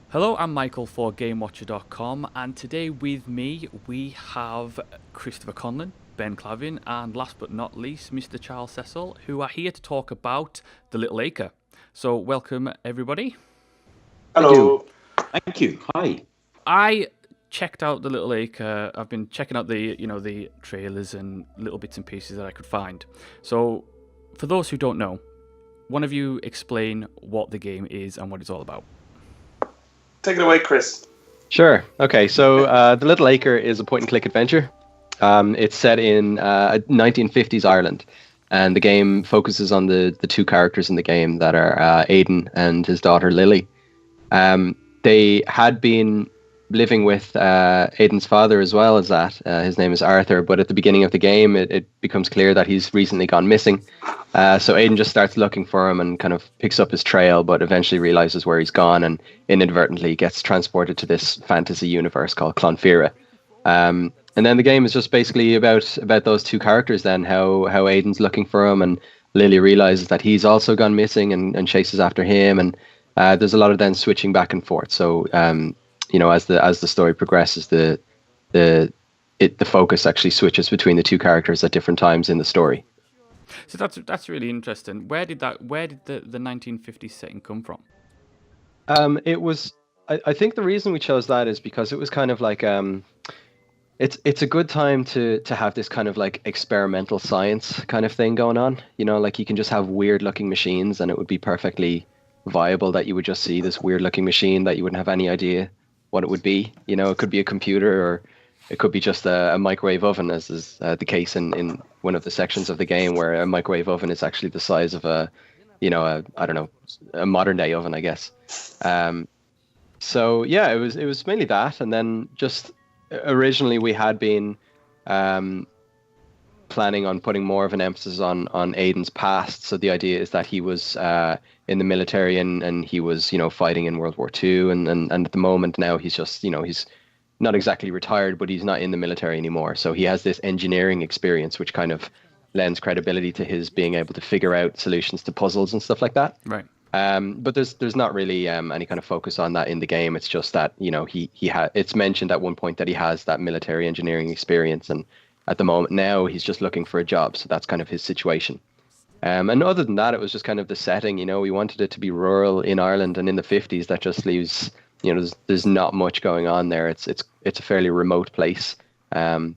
Hello, I'm Michael for GameWatcher.com, and today with me we have Christopher Conlon, Ben Clavin, and last but not least, Mr. Charles Cecil, who are here to talk about The Little Acre. So, welcome everybody. Thank you. Hello. Thank you. Hi. I checked out The Little Acre. I've been checking out the trailers and little bits and pieces that I could find. So, for those who don't know, one of you explain what the game is and what it's all about. Take it away, Chris. Sure. Okay. So The Little Acre is a point-and-click adventure. It's set in 1950s Ireland, and the game focuses on the two characters in the game that are Aidan and his daughter Lily. They had been living with Aidan's father as well as that. His name is Arthur, but at the beginning of the game, it becomes clear that he's recently gone missing. So Aidan just starts looking for him and kind of picks up his trail, but eventually realizes where he's gone and inadvertently gets transported to this fantasy universe called Clonfera. And then the game is just basically about those two characters then, how Aidan's looking for him and Lily realizes that he's also gone missing and chases after him. And there's a lot of then switching back and forth. So, as the story progresses, the focus actually switches between the two characters at different times in the story. So that's really interesting. Where did the 1950s setting come from? It was. I think the reason we chose that is because it was kind of like it's a good time to have this kind of like experimental science kind of thing going on. Like you can just have weird looking machines, and it would be perfectly viable that you would just see this weird looking machine that you wouldn't have any idea what it would be. It could be a computer or it could be just a microwave oven, as is the case in one of the sections of the game, where a microwave oven is actually the size of a modern day oven, I guess. So yeah, it was mainly that, and then just originally we had been planning on putting more of an emphasis on Aidan's past. So the idea is that he was in the military and he was fighting in World War II, and at the moment now he's just he's not exactly retired, but he's not in the military anymore. So he has this engineering experience, which kind of lends credibility to his being able to figure out solutions to puzzles and stuff like that. Right. But there's not really any kind of focus on that in the game. It's just that it's mentioned at one point that he has that military engineering experience, and at the moment now he's just looking for a job. So that's kind of his situation. And other than that, it was just kind of the setting. We wanted it to be rural in Ireland, and in the 50s, that just leaves there's not much going on there. It's a fairly remote place, and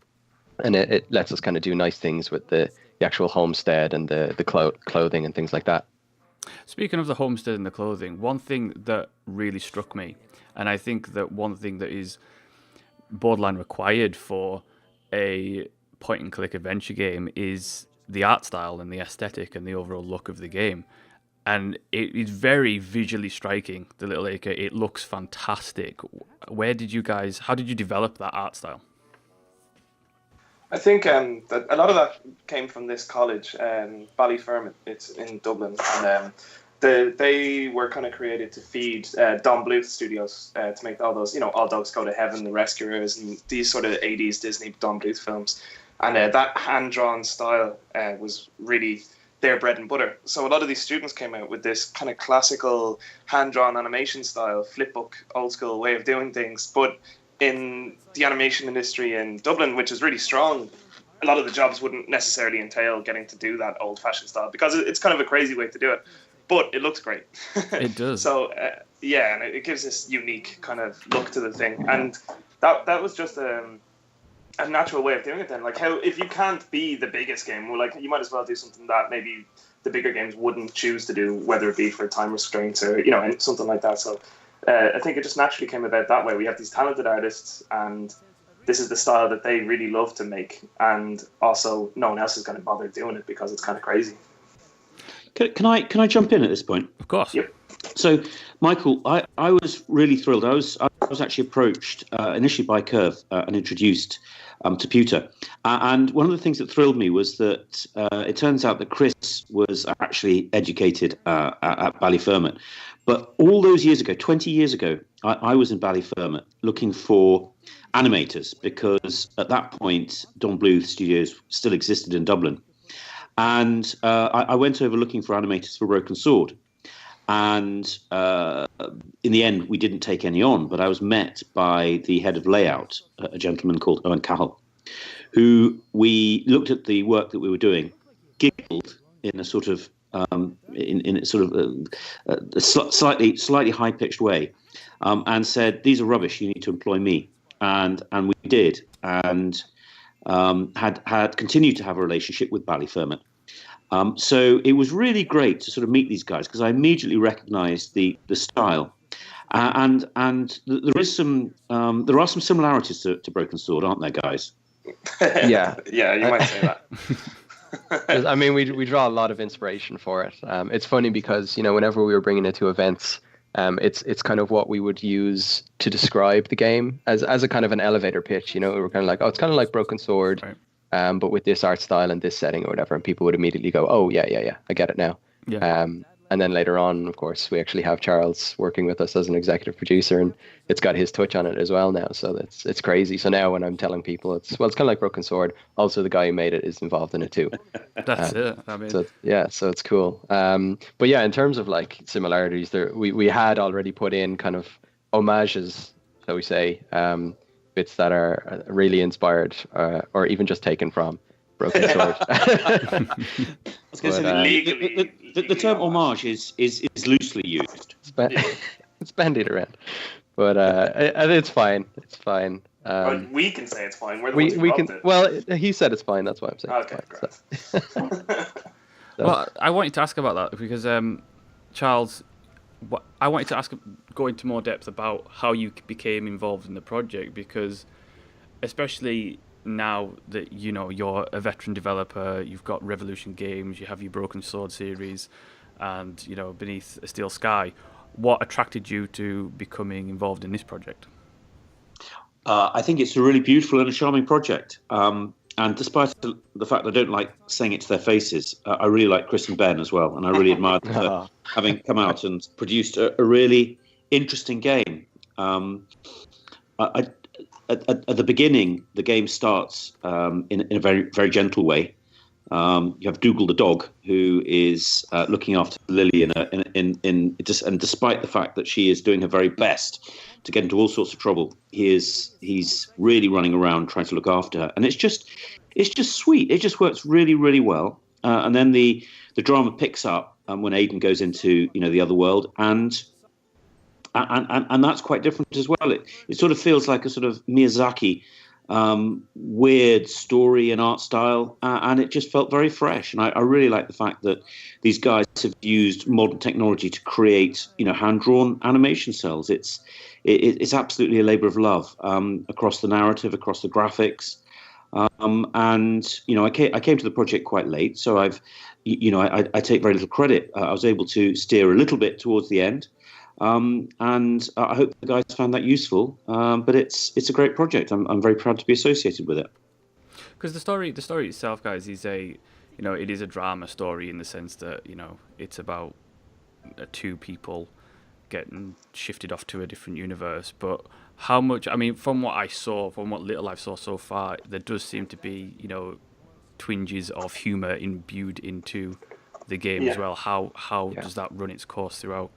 it lets us kind of do nice things with the actual homestead and the clothing and things like that. Speaking of the homestead and the clothing, one thing that really struck me, and I think that one thing that is borderline required for a point-and-click adventure game is the art style and the aesthetic and the overall look of the game. And it is very visually striking, The Little Acre. It looks fantastic. How did you develop that art style? I think that a lot of that came from this college, Ballyfermot. It's in Dublin, and they were kind of created to feed Don Bluth Studios to make all those, All Dogs Go to Heaven, The Rescuers, and these sort of 80s Disney Don Bluth films. And that hand-drawn style was really their bread and butter. So a lot of these students came out with this kind of classical hand-drawn animation style, flipbook, old-school way of doing things. But in the animation industry in Dublin, which is really strong, a lot of the jobs wouldn't necessarily entail getting to do that old-fashioned style because it's kind of a crazy way to do it. But it looks great. It does. So, and it gives this unique kind of look to the thing. And that was just a natural way of doing it then. Like, how if you can't be the biggest game, well, like, you might as well do something that maybe the bigger games wouldn't choose to do, whether it be for time restraints or something like that. So I think it just naturally came about that way. We have these talented artists, and this is the style that they really love to make, and also no one else is going to bother doing it because it's kind of crazy. Can I jump in at this point? Of course. Yep. So, Michael, I was really thrilled. I was actually approached initially by Curve and introduced to Pewter. And one of the things that thrilled me was that it turns out that Chris was actually educated at Ballyfermot. But all those years ago, 20 years ago, I was in Ballyfermot looking for animators because at that point, Don Bluth Studios still existed in Dublin. And I went over looking for animators for Broken Sword. And in the end, we didn't take any on, but I was met by the head of layout, a gentleman called Owen Cahill, who we looked at the work that we were doing, giggled in a sort of a slightly high-pitched way, and said, "These are rubbish. You need to employ me." And we did, and had continued to have a relationship with Ballyfermot. So it was really great to sort of meet these guys, because I immediately recognised the style, and there are some similarities to Broken Sword, aren't there, guys? Yeah, yeah, you might say that. I mean, we draw a lot of inspiration for it. It's funny because, you know, whenever we were bringing it to events, it's kind of what we would use to describe the game as a kind of an elevator pitch. You know, we were kind of like, oh, it's kind of like Broken Sword, right, but with this art style and this setting or whatever, and people would immediately go, oh yeah, I get it now. Yeah. And then later on, of course, we actually have Charles working with us as an executive producer, and it's got his touch on it as well now. So it's crazy. So now when I'm telling people, it's kind of like Broken Sword. Also, the guy who made it is involved in it too. That's it. I mean, so it's cool. But yeah, in terms of like similarities, we had already put in kind of homages, shall we say, bits that are really inspired or even just taken from Broken Sword. I was going to say legally. The term homage is loosely used. It's bandied around, but it's fine. It's fine. We can say it's fine. We're the ones who loved it. Well, he said it's fine. That's why I'm saying. Okay, it's fine. great. So. Well, I wanted to ask about that because Charles, I wanted to go into more depth about how you became involved in the project, because especially now that, you know, you're a veteran developer, you've got Revolution Games, you have your Broken Sword series, and, you know, Beneath a Steel Sky. What attracted you to becoming involved in this project? I think it's a really beautiful and a charming project. And despite the fact I don't like saying it to their faces, I really like Chris and Ben as well. And I really admire them for having come out and produced a really interesting game. At the beginning, the game starts in a very, very gentle way. You have Dougal the dog, who is looking after Lily and despite the fact that she is doing her very best to get into all sorts of trouble, he's really running around trying to look after her, and it's just sweet. It just works really, really well. And then the drama picks up when Aidan goes into, you know, the other world, and that's quite different as well. It sort of feels like a sort of Miyazaki weird story and art style, and it just felt very fresh. And I really like the fact that these guys have used modern technology to create, you know, hand-drawn animation cells. It's absolutely a labour of love across the narrative, across the graphics. And you know, I came to the project quite late, so I take very little credit. I was able to steer a little bit towards the end. And I hope the guys found that useful. But it's a great project. I'm very proud to be associated with it. Because the story itself, guys, is it is a drama story in the sense that, you know, it's about two people getting shifted off to a different universe. But how much? I mean, from what little I saw so far, there does seem to be, you know, twinges of humour imbued into the game as well. How does that run its course throughout?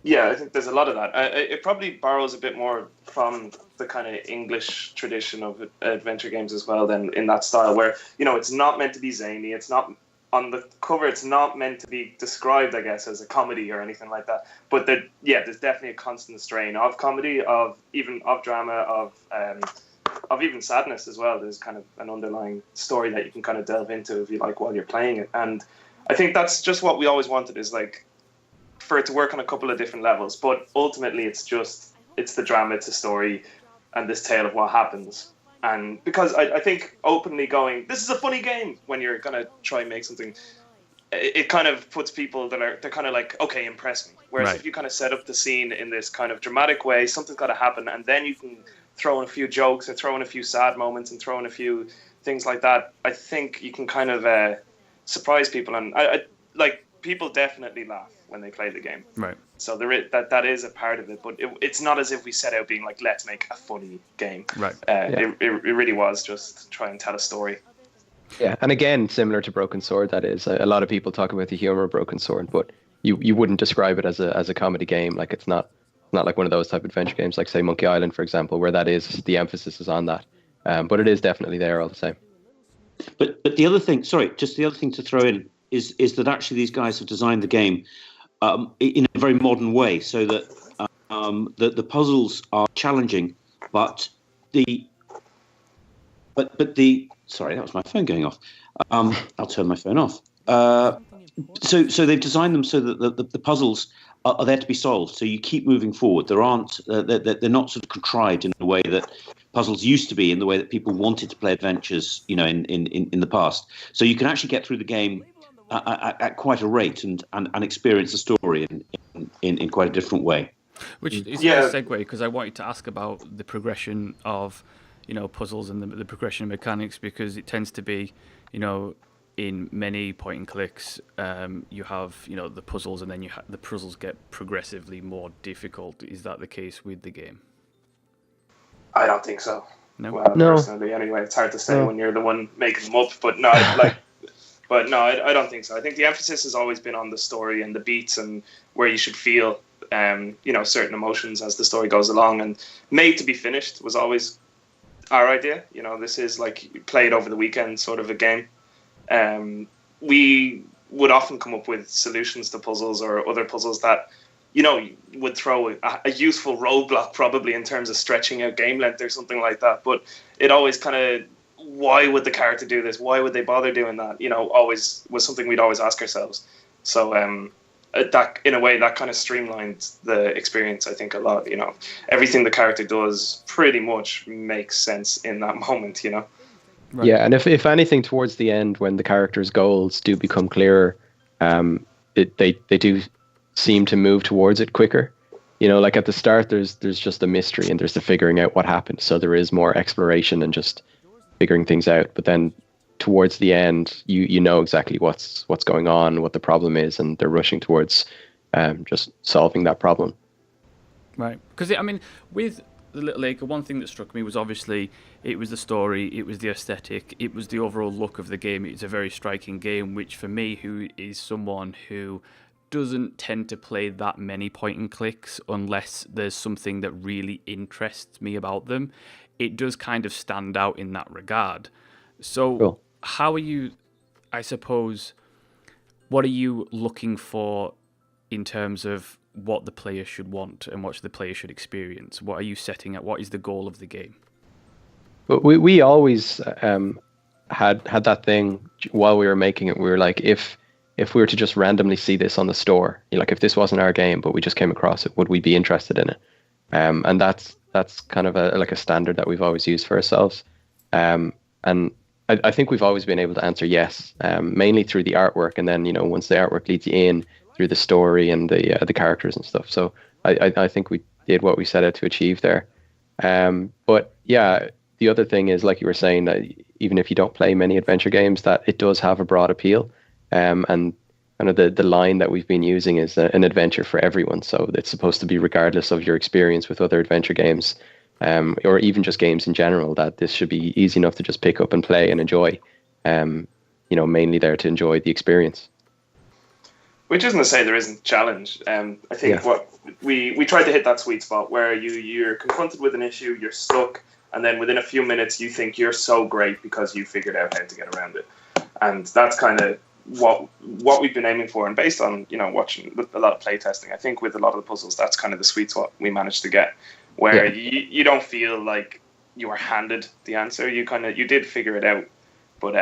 Yeah, I think there's a lot of that. It probably borrows a bit more from the kind of English tradition of adventure games as well, than in that style where, you know, it's not meant to be zany. It's not on the cover. It's not meant to be described, I guess, as a comedy or anything like that. But there's definitely a constant strain of comedy, of drama, of even sadness as well. There's kind of an underlying story that you can kind of delve into if you like while you're playing it. And I think that's just what we always wanted, is like, for it to work on a couple of different levels, but ultimately it's the drama, it's the story, and this tale of what happens. And because I think openly going, this is a funny game, when you're gonna try and make something, it kind of puts people they're kind of like, okay, impress me. Whereas if you kind of set up the scene in this kind of dramatic way, something's got to happen, and then you can throw in a few jokes or throw in a few sad moments and throw in a few things like that. I think you can kind of surprise people, and I like people definitely laugh when they play the game. Right. So that is a part of it, but it's not as if we set out being like, let's make a funny game. Right. It really was just try and tell a story. Yeah, and again, similar to Broken Sword, that is, a lot of people talk about the humor of Broken Sword, but you wouldn't describe it as a comedy game. Like it's not like one of those type of adventure games, like say Monkey Island, for example, where that is the emphasis is on that. But it is definitely there all the same. But the other thing, sorry, just the other thing to throw in is that actually these guys have designed the game in a very modern way, so that the puzzles are challenging, but the sorry, that was my phone going off. I'll turn my phone off. So they've designed them so that the puzzles are there to be solved. So you keep moving forward. They're not sort of contrived in the way that puzzles used to be, in the way that people wanted to play adventures, in the past. So you can actually get through the game at quite a rate and experience the story in quite a different way. Which is a segue, because I wanted to ask about the progression of, puzzles and the progression of mechanics, because it tends to be, in many point and clicks, you have, the puzzles, and then the puzzles get progressively more difficult. Is that the case with the game? I don't think so. No. Well, no. Personally, anyway, it's hard to say when you're the one making them up. But no, I don't think so. I think the emphasis has always been on the story and the beats and where you should feel, certain emotions as the story goes along. And made to be finished was always our idea. This is like played over the weekend sort of a game. We would often come up with solutions to puzzles or other puzzles that, would throw a useful roadblock probably in terms of stretching out game length or something like that. But it always kind of, why would the character do this? Why would they bother doing that? Always was something we'd always ask ourselves. So that, in a way, that kind of streamlined the experience, I think, a lot. Everything the character does pretty much makes sense in that moment, Right. Yeah, and if anything, towards the end, when the character's goals do become clearer, they do seem to move towards it quicker. Like at the start, there's just a mystery and there's the figuring out what happened. So there is more exploration and just figuring things out. But then towards the end, you know exactly what's going on, what the problem is, and they're rushing towards just solving that problem. Right, because with The Little Acre, one thing that struck me was obviously it was the story, it was the aesthetic, it was the overall look of the game. It's a very striking game, which for me, who is someone who doesn't tend to play that many point and clicks unless there's something that really interests me about them, it does kind of stand out in that regard. So cool. How are you, I suppose, what are you looking for in terms of what the player should want and what the player should experience? What are you setting at? What is the goal of the game? But we always had that thing while we were making it. We were like, if we were to just randomly see this on the store, like if this wasn't our game, but we just came across it, would we be interested in it? And that's kind of a standard that we've always used for ourselves. And I think we've always been able to answer yes, mainly through the artwork. And then, once the artwork leads you in through the story and the characters and stuff. So I think we did what we set out to achieve there. But yeah, the other thing is, like you were saying, that even if you don't play many adventure games, that it does have a broad appeal. And kind of the line that we've been using is an adventure for everyone. So it's supposed to be regardless of your experience with other adventure games, or even just games in general, that this should be easy enough to just pick up and play and enjoy. Mainly there to enjoy the experience. Which isn't to say there isn't challenge. I think what we tried to hit that sweet spot where you're confronted with an issue, you're stuck, and then within a few minutes you think you're so great because you figured out how to get around it. And that's kind of what we've been aiming for. And based on watching a lot of playtesting, I think with a lot of the puzzles, that's kind of the sweet spot we managed to get, where you don't feel like you were handed the answer. You did figure it out, but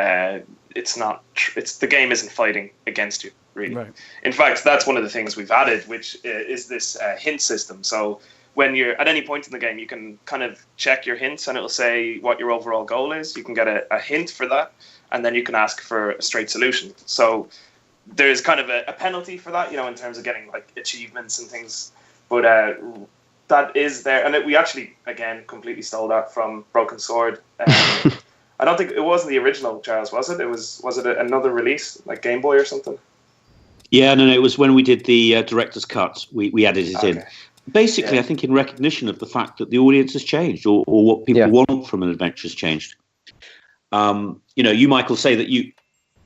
it's not. The game isn't fighting against you. Really. Right. In fact, that's one of the things we've added, which is this hint system. So when you're at any point in the game, you can kind of check your hints and it'll say what your overall goal is. You can get a hint for that, and then you can ask for a straight solution. So there's kind of a penalty for that, in terms of getting like achievements and things. But that is there. And we actually, again, completely stole that from Broken Sword. I don't think it wasn't the original, Charles, was it? Was it another release, like Game Boy or something? Yeah, no, it was when we did the director's cut. We added it in. Basically, I think in recognition of the fact that the audience has changed, or what people want from an adventure has changed. You, Michael, say that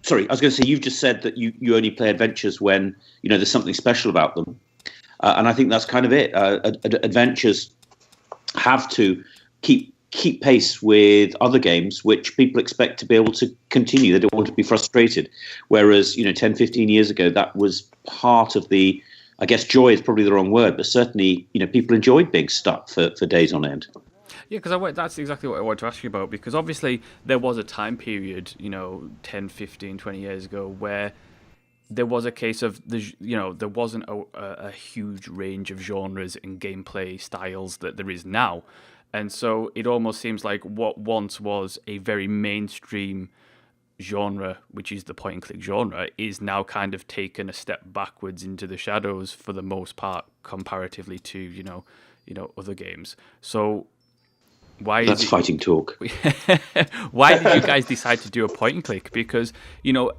sorry, I was going to say, you've just said that you only play adventures when there's something special about them, and I think that's kind of it. Adventures have to keep pace with other games, which people expect to be able to continue. They don't want to be frustrated. Whereas 10, 15 years ago, that was part of the, I guess, joy is probably the wrong word, but certainly people enjoyed being stuck for days on end. Yeah, because that's exactly what I wanted to ask you about, because obviously there was a time period, 10, 15, 20 years ago where there was a case of, there wasn't a huge range of genres and gameplay styles that there is now. And so it almost seems like what once was a very mainstream genre, which is the point-and-click genre, is now kind of taken a step backwards into the shadows for the most part, comparatively to, other games. So that's fighting talk. Why did you guys decide to do a point and click? Because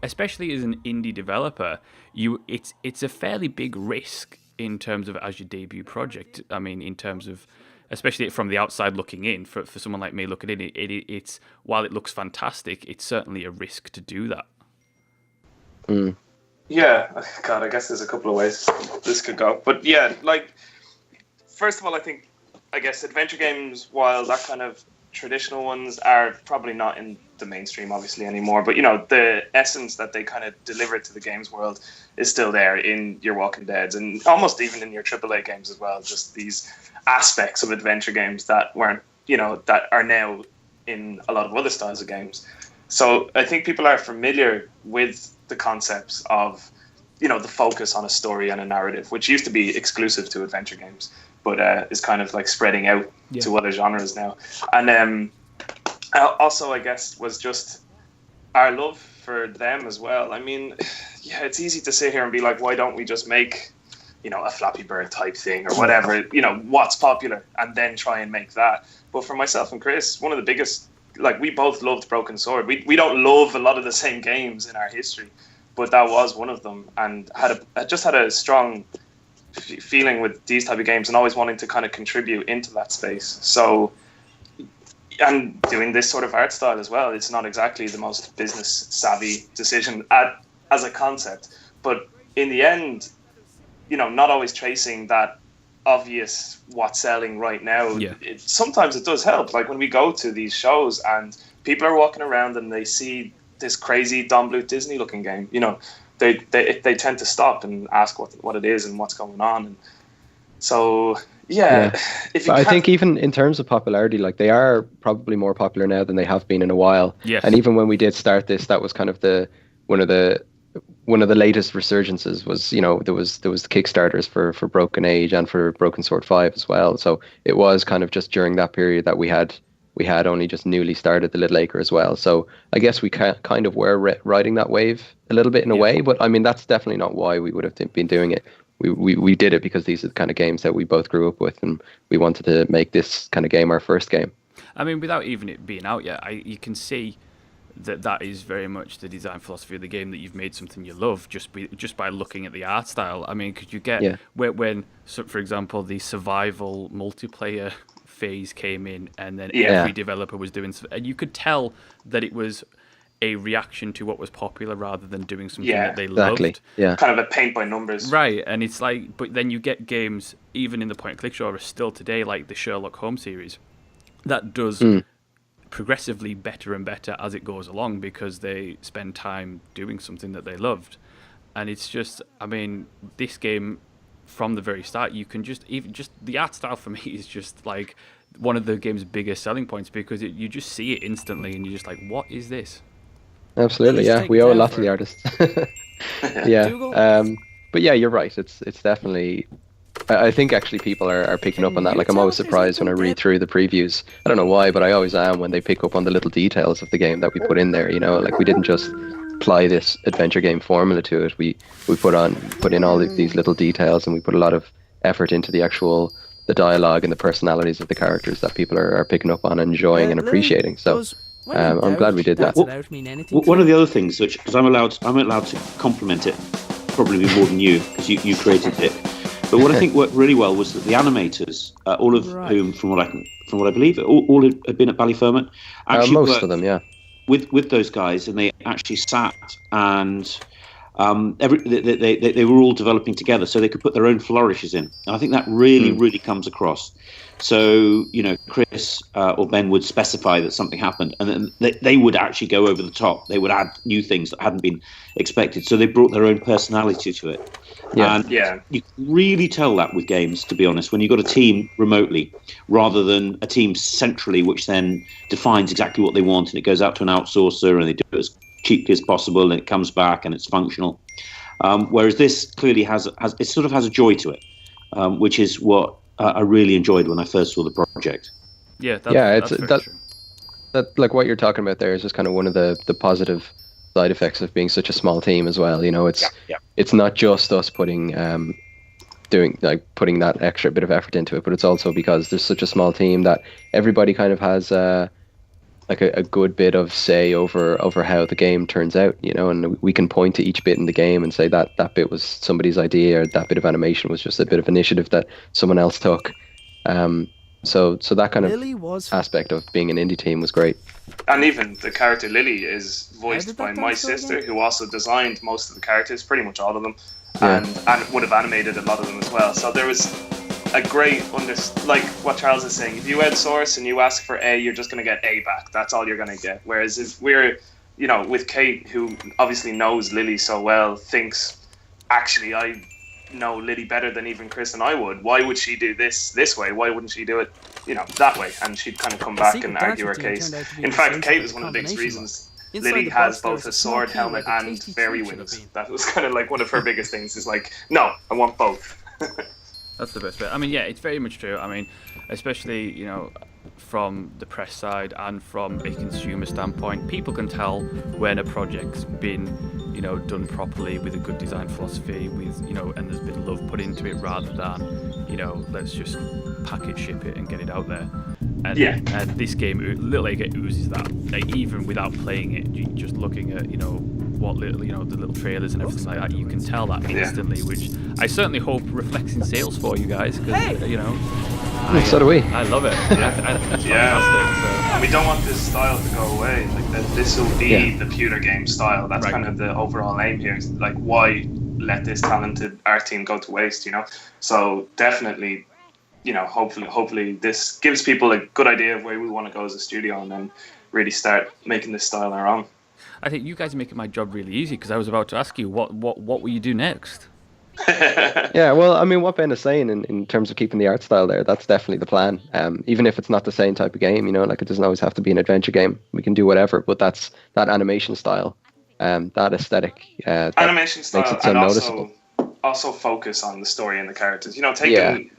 especially as an indie developer, it's a fairly big risk in terms of as your debut project. I mean, in terms of, especially from the outside looking in, for someone like me looking in, it's while it looks fantastic, it's certainly a risk to do that. Mm. Yeah, God, I guess there's a couple of ways this could go, but yeah, first of all, I guess adventure games, while that kind of traditional ones are probably not in the mainstream, obviously, anymore. But, the essence that they kind of deliver to the games world is still there in your Walking Deads and almost even in your AAA games as well. Just these aspects of adventure games that weren't, that are now in a lot of other styles of games. So I think people are familiar with the concepts of, the focus on a story and a narrative, which used to be exclusive to adventure games, but is kind of spreading out to other genres now. And also, I guess, was just our love for them as well. I mean, yeah, it's easy to sit here and be like, why don't we just make, a Flappy Bird type thing or whatever, what's popular, and then try and make that. But for myself and Chris, one of the biggest, we both loved Broken Sword. We don't love a lot of the same games in our history, but that was one of them, and just had a strong feeling with these type of games and always wanting to kind of contribute into that space. So, and doing this sort of art style as well, it's not exactly the most business savvy decision as a concept, but in the end, not always chasing that obvious what's selling right now. Yeah. Sometimes it does help. Like when we go to these shows and people are walking around and they see this crazy Don Bluth Disney looking game, they tend to stop and ask what it is and what's going on. And so, yeah. I think even in terms of popularity, they are probably more popular now than they have been in a while. Yes. And even when we did start this, that was kind of one of the latest resurgences was, there was the Kickstarters for Broken Age and for Broken Sword 5 as well. So it was kind of just during that period that we had only just newly started The Little Acre as well. So I guess we kind of were riding that wave a little bit in a way, but I mean, that's definitely not why we would have been doing it. We did it because these are the kind of games that we both grew up with, and we wanted to make this kind of game our first game. I mean, without even it being out yet, you can see that is very much the design philosophy of the game, that you've made something you love just by looking at the art style. I mean, could you get when, for example, the survival multiplayer phase came in, and then every developer was doing, and you could tell that it was a reaction to what was popular rather than doing something that they loved. Yeah, kind of a paint by numbers. Right, and it's but then you get games even in the point and click genre still today, like the Sherlock Holmes series, that does progressively better and better as it goes along because they spend time doing something that they loved. And it's just, I mean, this game from the very start, you can just the art style for me is just one of the game's biggest selling points, because you just see it instantly and you're just like, what is this? Absolutely, yeah. We owe a lot to the artists. Yeah. But yeah, you're right. It's definitely, I think actually people are picking up on that. I'm always surprised when I read through the previews. I don't know why, but I always am when they pick up on the little details of the game that we put in there. We didn't just apply this adventure game formula to it. We put in all of these little details, and we put a lot of effort into the dialogue and the personalities of the characters that people are picking up on, enjoying and appreciating. So I'm glad we did that. One of the other things, because I'm allowed to compliment it, probably more than you, because you created it. But what I think worked really well was that the animators, all of whom, from what I believe, all had been at Ballyfermot. Most of them, yeah. with those guys, and they actually sat and they were all developing together, so they could put their own flourishes in. And I think that really comes across. So, Chris or Ben would specify that something happened, and then they would actually go over the top. They would add new things that hadn't been expected. So they brought their own personality to it. Yeah. And you can really tell that with games, to be honest, when you've got a team remotely rather than a team centrally, which then defines exactly what they want, and it goes out to an outsourcer and they do it as cheaply as possible, and it comes back and it's functional. Whereas this clearly has a joy to it, which is what I really enjoyed when I first saw the project. Yeah, that's true. That, like what you're talking about there, is just kind of one of the positive side effects of being such a small team as well. It's not just us putting that extra bit of effort into it, but it's also because there's such a small team that everybody kind of has a good bit of say over how the game turns out, and we can point to each bit in the game and say that bit was somebody's idea, or that bit of animation was just a bit of initiative that someone else took. So that kind of aspect of being an indie team was great. And even the character Lily is voiced by my sister, who also designed most of the characters, pretty much all of them, and would have animated a lot of them as well. So there was a great like what Charles is saying. If you outsource and you ask for A, you're just going to get A back. That's all you're going to get. Whereas if we're, with Kate, who obviously knows Lily so well, thinks, actually, I know Lily better than even Chris and I would. Why would she do this way? Why wouldn't she do it, that way? And she'd kind of come back and argue her case. In fact, Kate was one of the biggest reasons Lily has both a sword, helmet, and fairy wings. That was kind of like one of her biggest things. Is like, no, I want both. That's the best bit. I mean, yeah, it's very much true. I mean, especially, from the press side and from a consumer standpoint, people can tell when a project's been, done properly with a good design philosophy, and there's been love put into it rather than, let's just package ship it and get it out there. And this game, Little Acre, oozes that. Like, even without playing it, just looking at, what little, the little trailers and everything like that, you can tell that instantly, which I certainly hope reflects in sales for you guys, because, so do we. I love it. It's fantastic. So. And we don't want this style to go away. Like, this will be the Pewter game style. That's kind of the overall aim here. Like, why let this talented art team go to waste, So definitely, hopefully this gives people a good idea of where we want to go as a studio, and then really start making this style our own. I think you guys are making my job really easy, because I was about to ask you what will you do next? Yeah, well, I mean, what Ben is saying in terms of keeping the art style there, that's definitely the plan. Even if it's not the same type of game, like it doesn't always have to be an adventure game. We can do whatever, but that's that animation style, that aesthetic, animation style, makes it so and noticeable. Also focus on the story and the characters.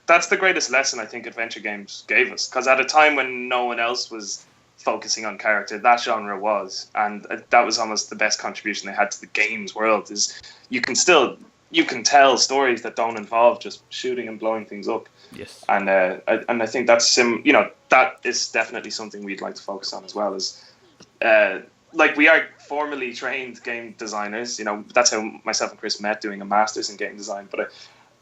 That's the greatest lesson I think adventure games gave us, because at a time when no one else was focusing on character, that genre was, and that was almost the best contribution they had to the games world. Is you can tell stories that don't involve just shooting and blowing things up. Yes. And I think that's that is definitely something we'd like to focus on as well. As like, we are formally trained game designers. That's how myself and Chris met, doing a master's in game design. But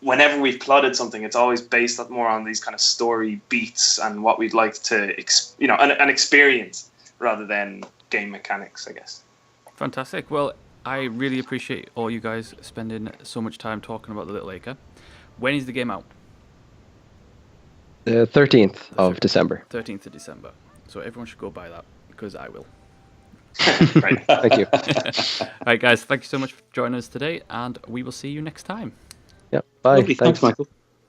whenever we've plotted something, it's always based more on these kind of story beats and what we'd like to an experience rather than game mechanics, I guess. Fantastic. Well, I really appreciate all you guys spending so much time talking about The Little Acre. When is the game out? The 13th of December. 13th of December. So everyone should go buy that, because I will. Right. Thank you. All right, guys. Thank you so much for joining us today, and we will see you next time. Yeah. Bye. Lovely. Thanks, Michael.